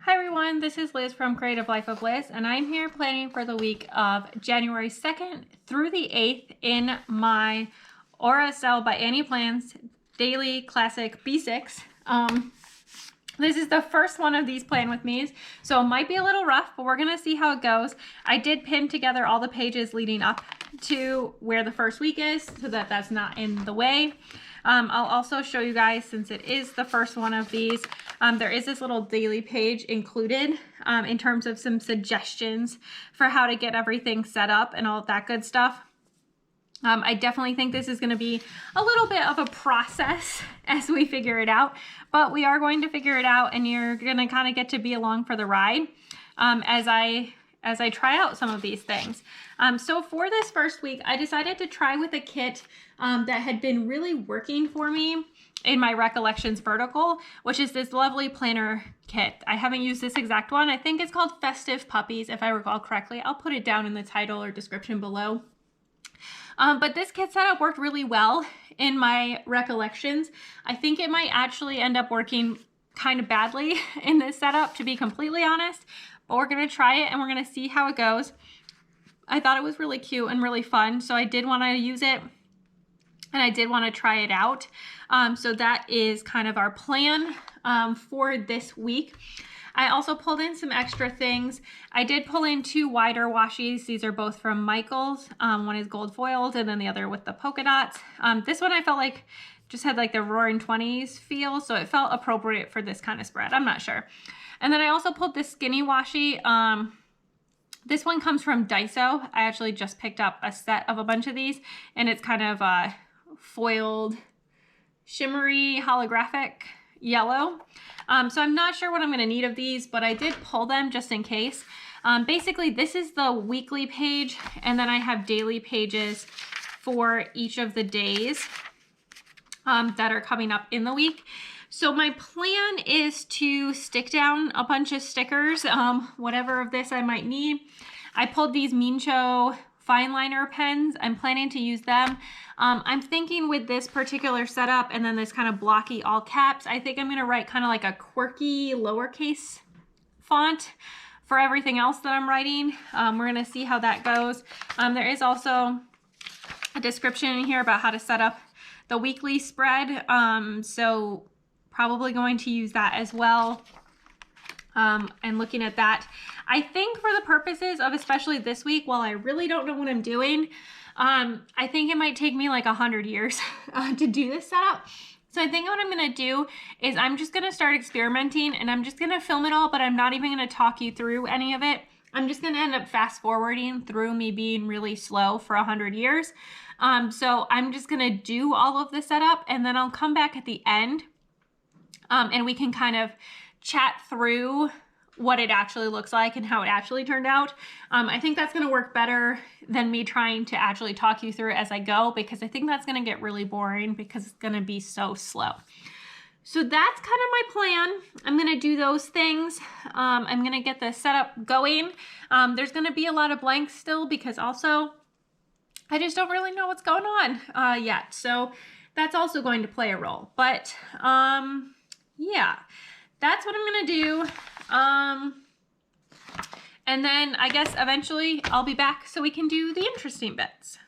Hi everyone, this is Liz from Creative Life of Liz, and I'm here planning for the week of January 2nd through the 8th in my Estelle by Annie Plans Daily Classic B6. This is the first one of these plan with me's, so it might be a little rough, but we're going to see how it goes. I did pin together all the pages leading up to where the first week is so that that's not in the way. I'll also show you guys, since it is the first one of these, there is this little daily page included in terms of some suggestions for how to get everything set up and all of that good stuff. I definitely think this is going to be a little bit of a process as we figure it out, but we are going to figure it out, and you're going to kind of get to be along for the ride as I try out some of these things. So for this first week, I decided to try with a kit that had been really working for me in my Recollections vertical, which is this lovely planner kit. I haven't used this exact one. I think it's called Festive Puppies, if I recall correctly. I'll put it down in the title or description below. But this kit setup worked really well in my Recollections. I think it might actually end up working kind of badly in this setup, to be completely honest, but we're going to try it and we're going to see how it goes. I thought it was really cute and really fun, so I did want to use it and I did want to try it out. So that is kind of our plan for this week. I also pulled in some extra things. I did pull in 2 wider washies. These are both from Michaels. One is gold foiled and then the other with the polka dots. This one I felt like just had like the Roaring 20s feel, so it felt appropriate for this kind of spread. I'm not sure. And then I also pulled this skinny washi. This one comes from Daiso. I actually just picked up a set of a bunch of these, and it's kind of foiled, shimmery, holographic yellow. So I'm not sure what I'm going to need of these, but I did pull them just in case. Basically, this is the weekly page, and then I have daily pages for each of the days that are coming up in the week. So my plan is to stick down a bunch of stickers, whatever of this I might need. I pulled these Mincho fine liner pens. I'm planning to use them. I'm thinking with this particular setup and then this kind of blocky all caps, I think I'm going to write kind of like a quirky lowercase font for everything else that I'm writing. We're going to see how that goes. There is also a description in here about how to set up the weekly spread. So probably going to use that as well. And looking at that, I think for the purposes of especially this week, while I really don't know what I'm doing, I think it might take me like 100 years to do this setup. So I think what I'm going to do is I'm just going to start experimenting, and I'm just going to film it all, but I'm not even going to talk you through any of it. I'm just going to end up fast forwarding through me being really slow for 100 years. So I'm just going to do all of the setup, and then I'll come back at the end and we can kind of chat through what it actually looks like and how it actually turned out. I think that's going to work better than me trying to actually talk you through it as I go, because I think that's going to get really boring because it's going to be so slow. So that's kind of my plan. I'm going to do those things. I'm going to get the setup going. There's going to be a lot of blanks still because also I just don't really know what's going on yet. So that's also going to play a role. But yeah, that's what I'm going to do. And then I guess eventually I'll be back so we can do the interesting bits.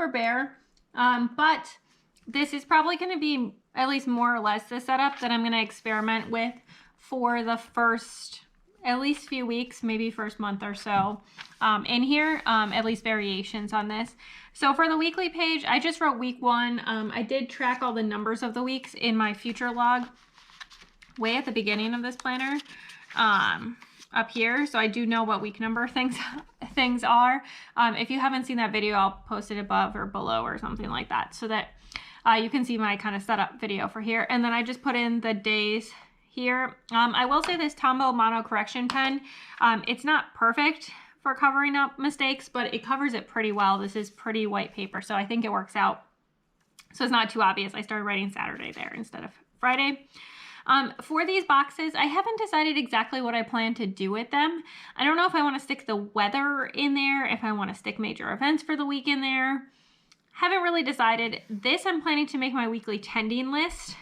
super bare, but this is probably going to be at least more or less the setup that I'm going to experiment with for the first at least few weeks, maybe first month or so in here, at least variations on this. So for the weekly page, I just wrote week 1. I did track all the numbers of the weeks in my future log way at the beginning of this planner up here. So I do know what week number things are. If you haven't seen that video, I'll post it above or below or something like that so that you can see my kind of setup video for here. And then I just put in the days here. I will say this Tombow Mono Correction pen, it's not perfect for covering up mistakes, but it covers it pretty well. This is pretty white paper, so I think it works out. So it's not too obvious. I started writing Saturday there instead of Friday. For these boxes, I haven't decided exactly what I plan to do with them. I don't know if I want to stick the weather in there, if I want to stick major events for the week in there. Haven't really decided. This I'm planning to make my weekly tending list,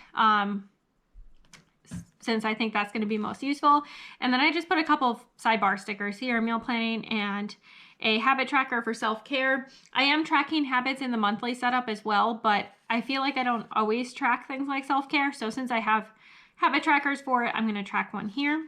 since I think that's going to be most useful. And then I just put a couple of sidebar stickers here, meal planning and a habit tracker for self-care. I am tracking habits in the monthly setup as well, but I feel like I don't always track things like self-care. So since I have habit trackers for it, I'm going to track one here.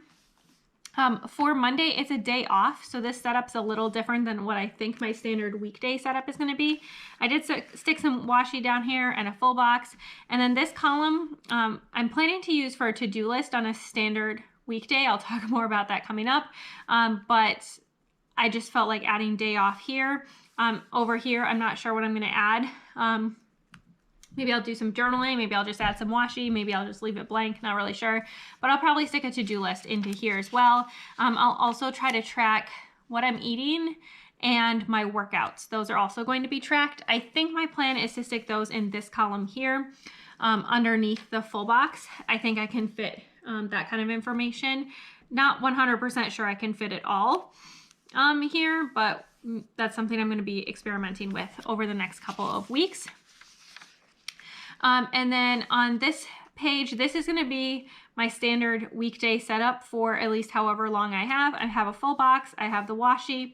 For Monday, it's a day off, so this setup's a little different than what I think my standard weekday setup is going to be. I did stick some washi down here and a full box, and then this column I'm planning to use for a to-do list on a standard weekday. I'll talk more about that coming up, but I just felt like adding day off here. Over here, I'm not sure what I'm going to add. Maybe I'll do some journaling, maybe I'll just add some washi, maybe I'll just leave it blank, not really sure. But I'll probably stick a to-do list into here as well. I'll also try to track what I'm eating and my workouts. Those are also going to be tracked. I think my plan is to stick those in this column here underneath the full box. I think I can fit that kind of information. Not 100% sure I can fit it all here, but that's something I'm going to be experimenting with over the next couple of weeks. And then on this page, this is going to be my standard weekday setup for at least however long I have. I have a full box. I have the washi.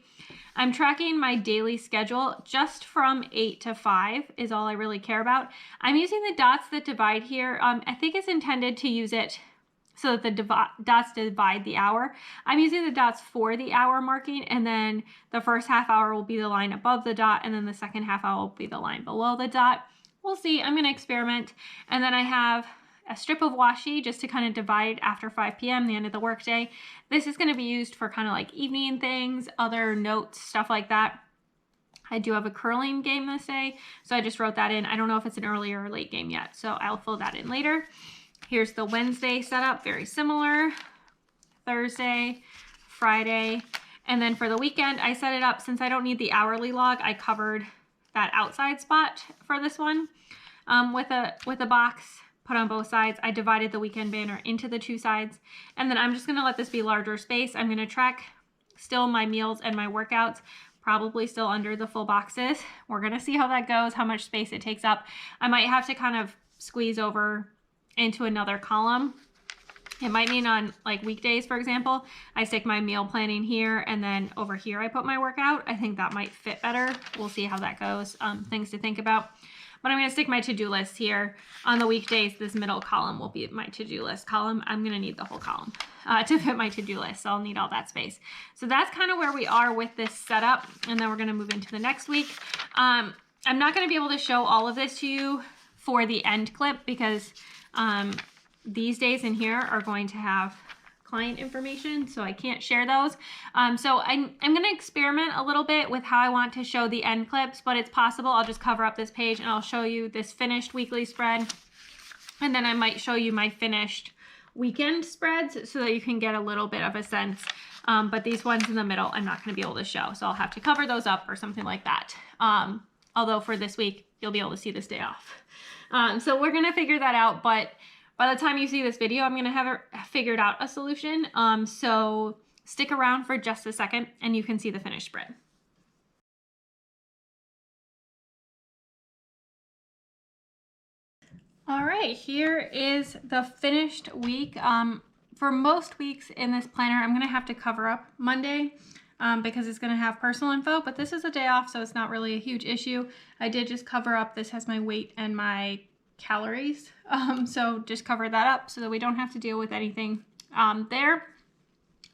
I'm tracking my daily schedule just from 8 to 5 is all I really care about. I'm using the dots that divide here. I think it's intended to use it so that the dots divide the hour. I'm using the dots for the hour marking, and then the first half hour will be the line above the dot, and then the second half hour will be the line below the dot. We'll see. I'm going to experiment. And then I have a strip of washi just to kind of divide after 5 p.m., the end of the workday. This is going to be used for kind of like evening things, other notes, stuff like that. I do have a curling game this day, so I just wrote that in. I don't know if it's an early or late game yet, so I'll fill that in later. Here's the Wednesday setup, very similar. Thursday, Friday, and then for the weekend, I set it up since I don't need the hourly log. I covered that outside spot for this one with a box put on both sides. I divided the weekend banner into the two sides, and then I'm just going to let this be larger space. I'm going to track still my meals and my workouts, probably still under the full boxes. We're going to see how that goes, how much space it takes up. I might have to kind of squeeze over into another column. It might mean on like weekdays, for example, I stick my meal planning here, and then over here I put my workout. I think that might fit better. We'll see how that goes. Things to think about. But I'm going to stick my to-do list here. On the weekdays, this middle column will be my to-do list column. I'm going to need the whole column to fit my to-do list, so I'll need all that space. So that's kind of where we are with this setup, and then we're going to move into the next week. I'm not going to be able to show all of this to you for the end clip because these days in here are going to have client information, so I can't share those. So I'm going to experiment a little bit with how I want to show the end clips, but it's possible I'll just cover up this page and I'll show you this finished weekly spread, and then I might show you my finished weekend spreads so that you can get a little bit of a sense. But these ones in the middle, I'm not going to be able to show, so I'll have to cover those up or something like that. Although for this week, you'll be able to see this day off. So we're going to figure that out, but by the time you see this video, I'm going to have figured out a solution. So stick around for just a second and you can see the finished spread. All right, here is the finished week. For most weeks in this planner, I'm going to have to cover up Monday. because it's going to have personal info, but this is a day off, so it's not really a huge issue. I did just cover up, this has my weight and my calories, so just cover that up so that we don't have to deal with anything there.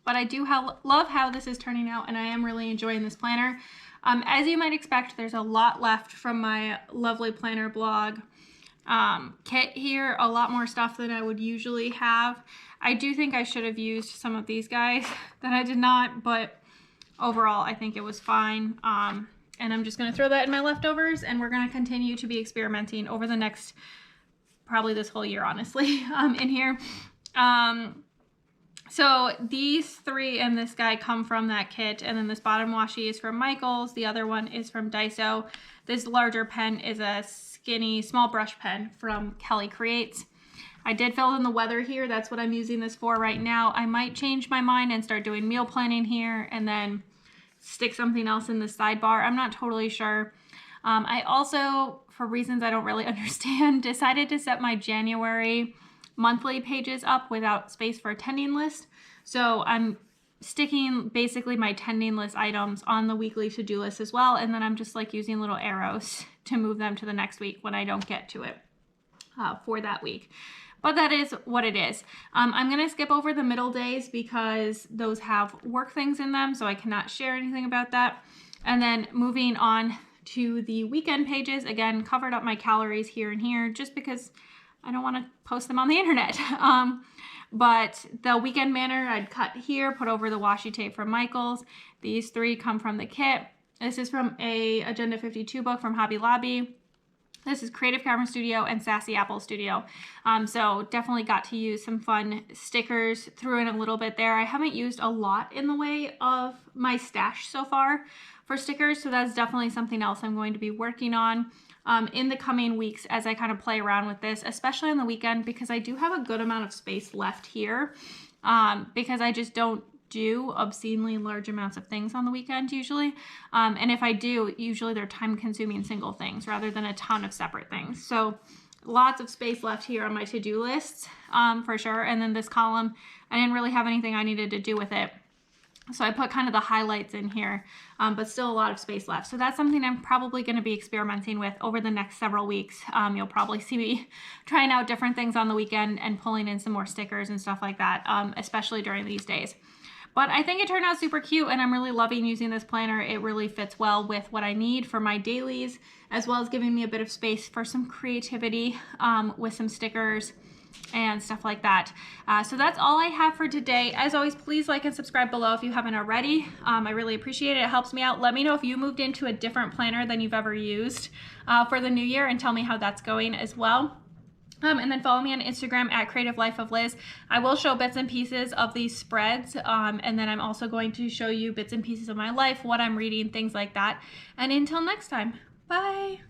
But I do love how this is turning out, and I am really enjoying this planner. As you might expect, there's a lot left from my lovely planner blog kit here, a lot more stuff than I would usually have. I do think I should have used some of these guys that I did not, but overall I think it was fine. And I'm just going to throw that in my leftovers, and we're going to continue to be experimenting over the next, probably this whole year, honestly, in here. So these three and this guy come from that kit, and then this bottom washi is from Michaels. The other one is from Daiso. This larger pen is a skinny small brush pen from Kelly Creates. I did fill in the weather here. That's what I'm using this for right now. I might change my mind and start doing meal planning here and then stick something else in the sidebar. I'm not totally sure. I also, for reasons I don't really understand, decided to set my January monthly pages up without space for a tending list. So I'm sticking basically my tending list items on the weekly to-do list as well. And then I'm just like using little arrows to move them to the next week when I don't get to it for that week. But that is what it is. I'm going to skip over the middle days because those have work things in them, so I cannot share anything about that. And then moving on to the weekend pages, again, covered up my calories here and here just because I don't want to post them on the internet. But the weekend banner I'd cut here, put over the washi tape from Michaels. These three come from the kit. This is from a Agenda 52 book from Hobby Lobby. This is Creative Camera Studio and Sassy Apple Studio. So definitely got to use some fun stickers, threw in a little bit there. I haven't used a lot in the way of my stash so far for stickers, so that's definitely something else I'm going to be working on in the coming weeks as I kind of play around with this, especially on the weekend, because I do have a good amount of space left here because I just don't do obscenely large amounts of things on the weekend usually. And if I do, usually they're time-consuming single things rather than a ton of separate things. So lots of space left here on my to-do lists for sure. And then this column, I didn't really have anything I needed to do with it. So I put kind of the highlights in here, but still a lot of space left. So that's something I'm probably going to be experimenting with over the next several weeks. You'll probably see me trying out different things on the weekend and pulling in some more stickers and stuff like that, especially during these days. But I think it turned out super cute, and I'm really loving using this planner. It really fits well with what I need for my dailies, as well as giving me a bit of space for some creativity with some stickers and stuff like that. So that's all I have for today. As always, please like and subscribe below if you haven't already. I really appreciate it. It helps me out. Let me know if you moved into a different planner than you've ever used for the new year, and tell me how that's going as well. And then follow me on Instagram at Creative Life of Liz. I will show bits and pieces of these spreads, and then I'm also going to show you bits and pieces of my life, what I'm reading, things like that. And until next time, bye.